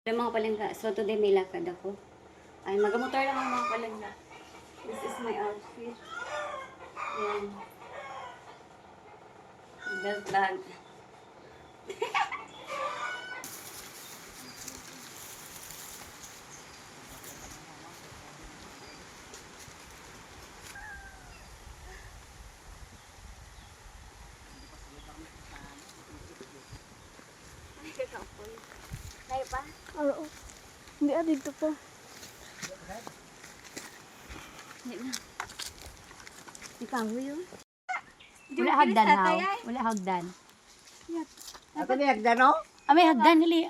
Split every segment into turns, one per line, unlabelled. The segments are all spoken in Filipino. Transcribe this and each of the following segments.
Mga palengga. So today may lakad ako. Ay, magamotor lang ang mga palengga. This is my outfit. Ayan. Belt bag. Kaya pa?
Oo. Hindi dito po.
Hindi na. Ikaw yun?
Wala hagdan haw. Wala hagdan.
Ako ni hagdan no?
May hagdan dili.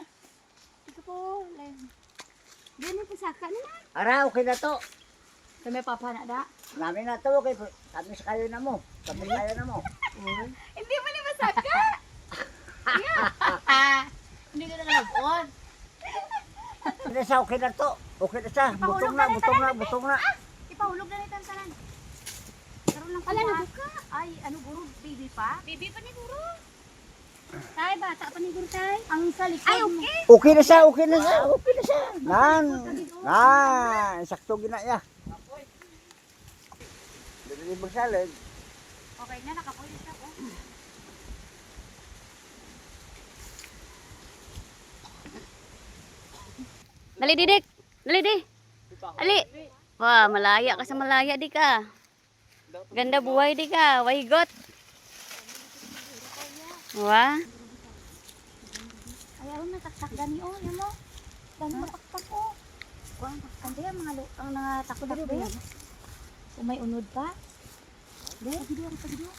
Ito po. Ganun po saka na.
Ara, okay na to.
Sa may papa na da.
Marami na to, okay. Kami sa kayo na mo. Kami kayo na mo.
Hindi mo ni masaka.
Hindi ka na nag-on.
Okay na siya, okay na to. Okay na siya. Butong na, butong na, butong na.
Ipahulog na ni tantanan. Karon lang
Ala,
kuha.
nabuka.
Ay, ano guro, baby pa?
Bibi pa ni Guro. Tay, bata pa ni Guro, tay.
Ang sa likod.
Ay, okay.
Okay na siya, okay na siya, okay na siya. Sakto gina ya. Dili magsalad.
Okay na, nakapulis na ko.
Dali, Didik. Dali, di. Ali. Wah, malaya ka sa malaya, di ka. Ganda buhay, di ka. Wahigot. Wah.
Ayaw na taktak gani o, yan mo. Gani mapakpak o. Kuang pakkan dia mga ang nakatakot ba? Kung may unod pa. Dahil video ang video.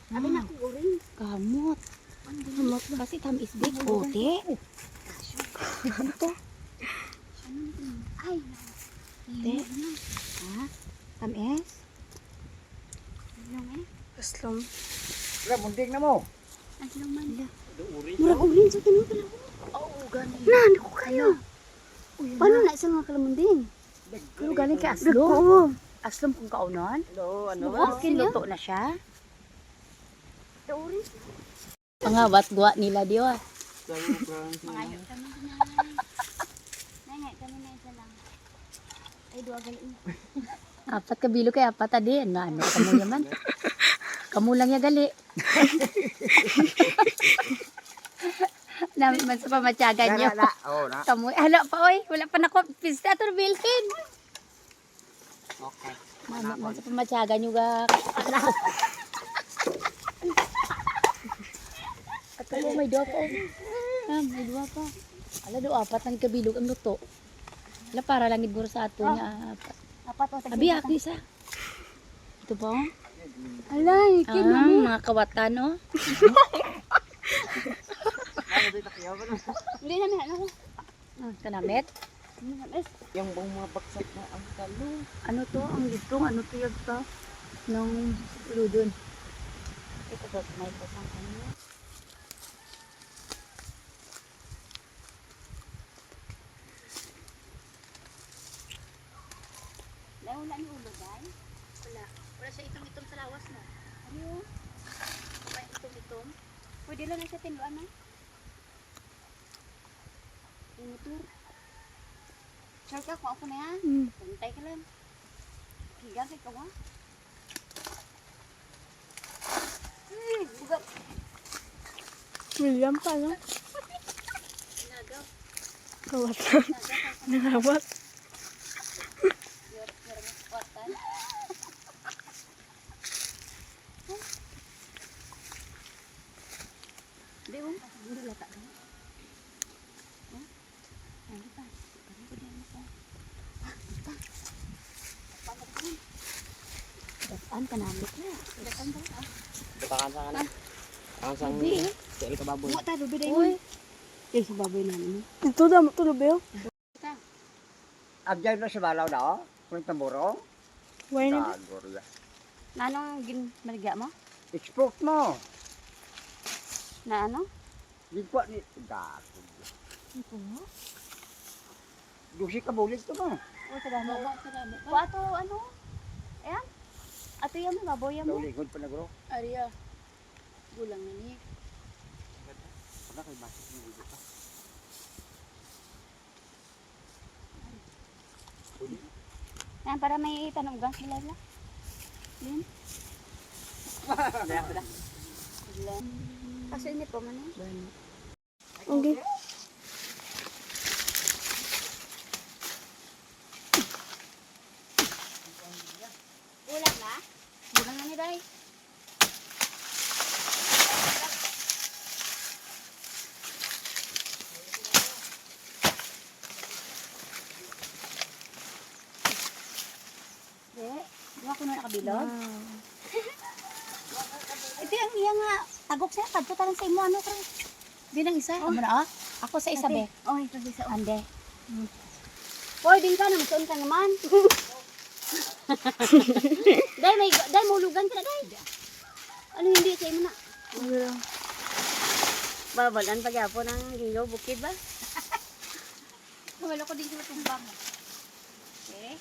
Abi na ko uring.
Kamot. Kamot kasi tamis big ote. Ito.
Ay,
Te. Ha? Tamis?
lang eh.
Aslom.
Wala, munting na mo.
Ang laman.
Murag uling sa tinuod lang.
Oo, gani.
Na, hindi ko kaya. Paano na isang mga kalamunding?
Pero galing kay
Dako.
Aslom. Aslom kung kaunon.
Hello, ano?
Okay, luto na siya.
Daurin.
Mga batgwa nila diyo ah.
Mangayo kami na. Nangay kami na isa lang. Ay, dua galin.
Apat ka bilo kay apat adi. Ano kamu yaman? Kamu lang ya gali. Namin man sa pamatyagan nyo.
Oo na.
Kamu, hala pa oy. Wala pa nako. Pista to bilhin.
Okay.
Namin man sa pamatyagan nyo ga. At ako may dua pa oh. May dua pa. Ala do apat ang kabilog ang luto. Ala para lang gid sa ato niya apat.
Apat o
Abi ako isa. Ito ba?
Alay,
Mga kawatan oh.
Hindi na may ano ko.
Kanamit.
Yung buong mga baksak na ang talo.
Ano to? Ang itong ano to yung to? Nung ludon.
Ito ba, may pasang kanina. Wala ni ulo, day.
Wala. Wala siya itong sa lawas mo.
Ano?
May itong.
Pwede lang na siya tinuan na. Yung motor. Sure ka kung ako na yan. Puntay ka lang. Higa kay ka ba? Bugat.
William pa no?
Nagaw.
Kawat lang. Nangawat.
Yorong kuwatan. Di mo? Siguro lata ka. Ano pa?
Dasaan ka namin.
Datang ba?
Batakan sa kanan. Ang sang sel ka baboy.
Mo ta dubi day.
Uy.
Eh si baboy na mo.
Ito daw mo tulo ba?
Abjay na sa balaw na oh. Kung tamburo.
Why na?
Tagor ya.
Nanong gin maligya mo?
Export mo.
Na ano?
Gigwa ni gato.
Ito mo?
Dusi ka bulit to mo.
O sa damo. O ato ano? Ayan. Ato yan mo baboy yan mo.
Daw lingkod pa na bro.
Ariya. Gulang na ni.
Wala kay masik ni dito.
Yan, para may tanugan sila na. Yan. Kasi hindi pa man eh.
Okay.
Ulang na? Ulang na ni Day. Diba ko na nakabilog?
Ito yung iya nga. Tagok siya. Kadto talang sa imo. Ano ka? Di nang isa. Amo na Ako sa isa be.
Oh, ito bisa.
Ande.
Hoy, din ka na. Masuon ka naman. Day, mulugan ka na, Day. Ano hindi? Sa'yo mo na. Babalan pag-apo ng gingaw bukid ba?
Wala ko din sa tumbang. Okay.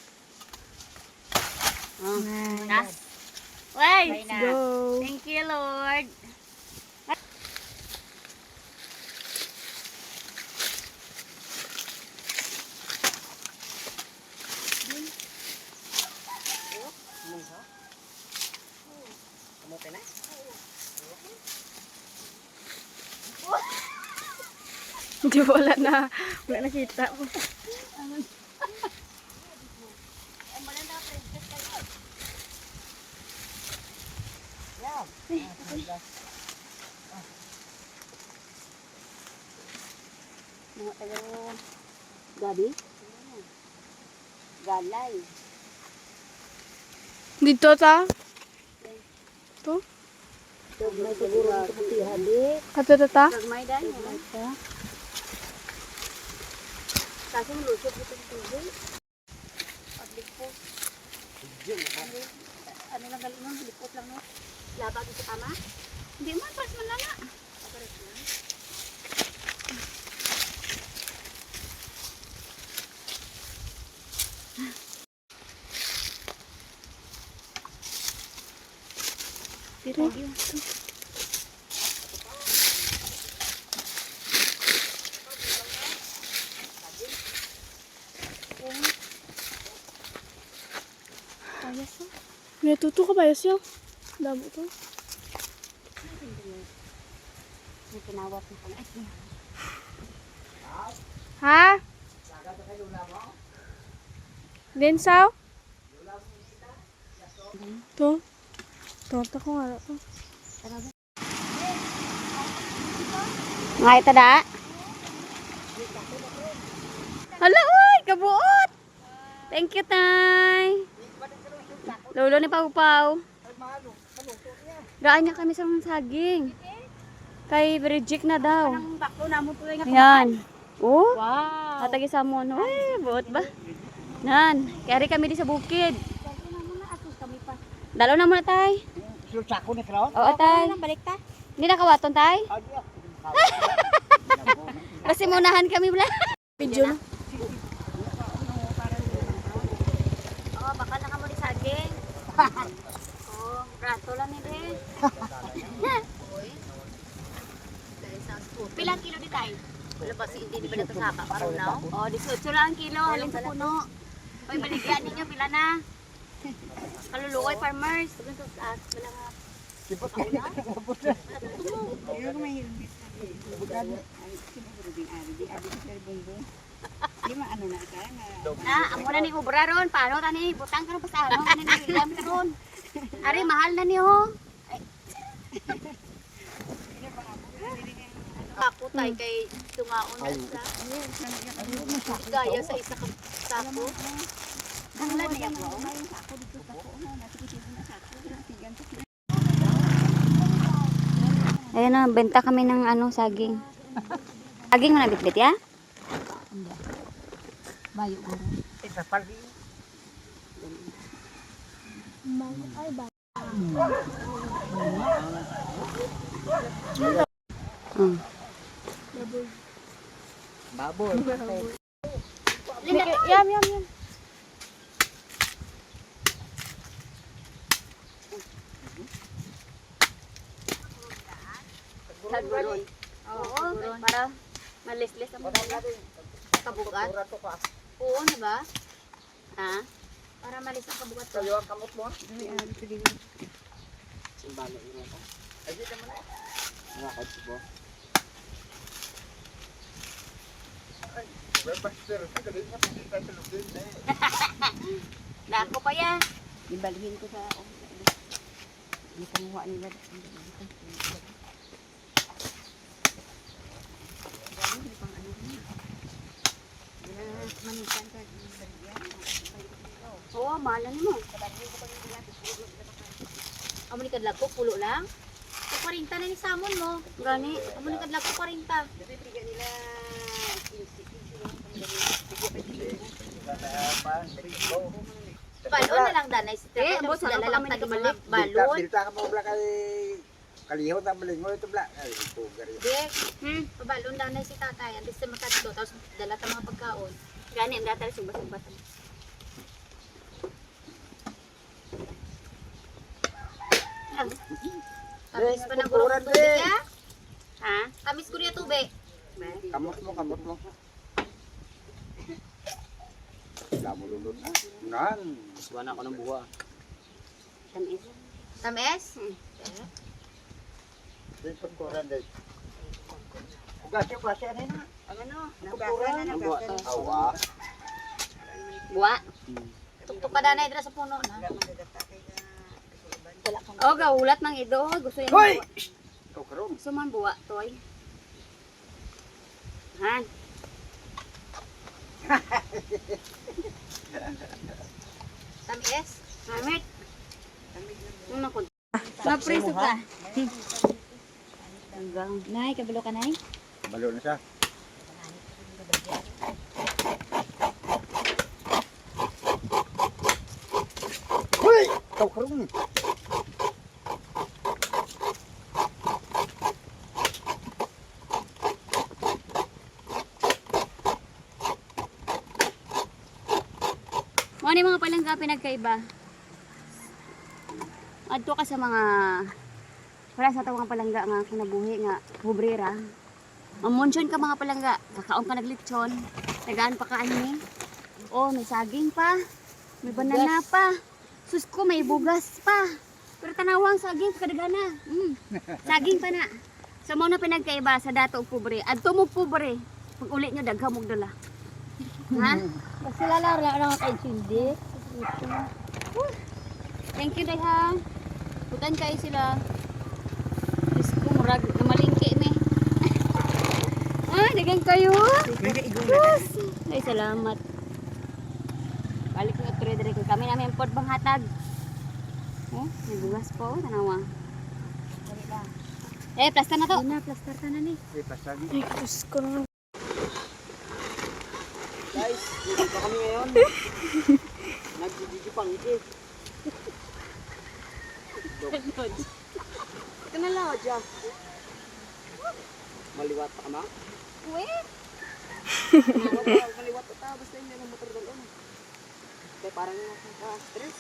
Oh. Na? Wait!
Let's
Go.
Thank you, Lord.
Hindi wala nakita ko.
Mga tayo gabi? Galay.
Dito ta? To?
May siguro ang kapatihan di.
Kato ta?
Nagmay dahil. Kasi lusot ito ng tubig. Paglikpot. Ano lang galing nun? Likpot lang no? Labag ito tama? Hindi man, pas man lang na.
Thank
you. Ayos mo.
May tuto ka ba yun? Damo to.
May tinawat na pala.
Ha? Densaw? To? Torta ko nga to.
Nga ito da. Hala, uy! Kabuot! Thank you, Tay. Lolo ni Pau-Pau. Gaan niya kami sa mga saging. Kay reject na daw.
Ang bako na mo tuloy nga.
Yan. Oh,
Wow.
atagi sa mo. Uy, buot ba? Nan, kaya kami di sa bukid. Dalo na muna, Tay.
Susa ko ni Kraon.
Oo, Tay.
Balik ta.
Hindi nakawaton, Tay. Kasi munahan kami bala.
Video na.
Oh, baka naka mo di saging. Oh, rato lang ni de. Pilang kilo di tay? Wala ba si hindi di ba nato saka parunaw? Oh, 18 lang ang kilo halin sa puno. Oy, baligyan ninyo pila na. Kaluluoy farmers. Wala nga.
Sipot ko na.
Na, amo na ni ubra ron. Paano tani? Butang ka ron pa sa ano? Ano ni ilam ka ron? Ari, mahal na ni ho. Ako tay kay tungaon na sa gaya sa isa kang sako. Ang lani ako. Ayun na, benta kami ng ano, saging. Saging mo na bitbit ya?
Bayo guro.
Ito pali.
Ay ba?
Baboy.
Yam.
Oo, para malislis ang mga kabugat.
Pura to ka.
Oo, na ba? Ha? Para malis ang kabugat ko.
Kayo ang kamot mo.
Simbalo yun ako.
Ay, di naman eh.
Nakakad si boss.
Dako pa ya.
Ibalhin ko sa... Hindi kumuha ni Bad.
Oo, mahalan mo. Amo ni kadlag ko, pulo lang. Sa 40 na ni Samon mo. Gani, amo ni kadlag ko 40. Balon na lang danay si Tate. Amo sa lang tagi mga balon.
Bilta ka mo bla kay kalihot ang balingoy ito bla. Ay, ito gari.
Dek, pabalon danay si Tatay. Antes sa matadto, tapos dala ta mga pagkaon. Gani, ang datal subas-subas. Kamis pa ng gurong tubig ya? Ha? Kamis ko niya tubig.
Kamot mo, kamot mo. Damo lulod na. Nan.
Gusto na ako ng buwa.
Tamis? Tamis?
Di pagkuran din. Ugasya, ugasya na na.
Ano?
Pagkuran na
Ang buwa to.
Awa.
Buwa? Tuktok ka danay dira sa puno na. Oh, gaulat mang ido. Gusto yan.
Hoy! Ikaw karon.
Gusto man buwa, toy. Han. Tamis? Mamit? Ano ko? Napriso ka.
Nay, kabalo ka, Nay?
Balo na siya. Hoy! Ikaw karon.
Ano yung mga palangga pinagkaiba? Adto ka sa mga wala sa tawang palangga nga kinabuhi nga pobrera. Mamunchon ka mga palangga, kakaon ka naglitsyon, tagaan pa ka ani. Oh, may saging pa. May banana pa. Sus ko, may bugas pa. Pero tanawang saging kadagana. Saging pa na. Sa mo na pinagkaiba sa dato ug pobre. Adto mo pobre. Pag uli nyo daghang mong dala. Ha?
Kasi lalaro lang kay Cindy.
Thank you, day ha. Putan kayo sila. Diyos ko, murag na malingki me. Dagang kayo. Yes. Ay, salamat. Balik nga tre-tre ko. Kami namin pod bang hatag. Oh, may bugas po. Tanawa. Plaster na to.
Na, plaster ka na ni.
Ay, pasagi.
Ay, Diyos ko naman.
Guys, dito pa kami ngayon. Nag-gigi pangki.
Ito na lang, Jack.
Maliwat pa ka ma?
Uwe.
Maliwat pa ta, basta hindi ng motor doon. Kaya parang nakaka-stress.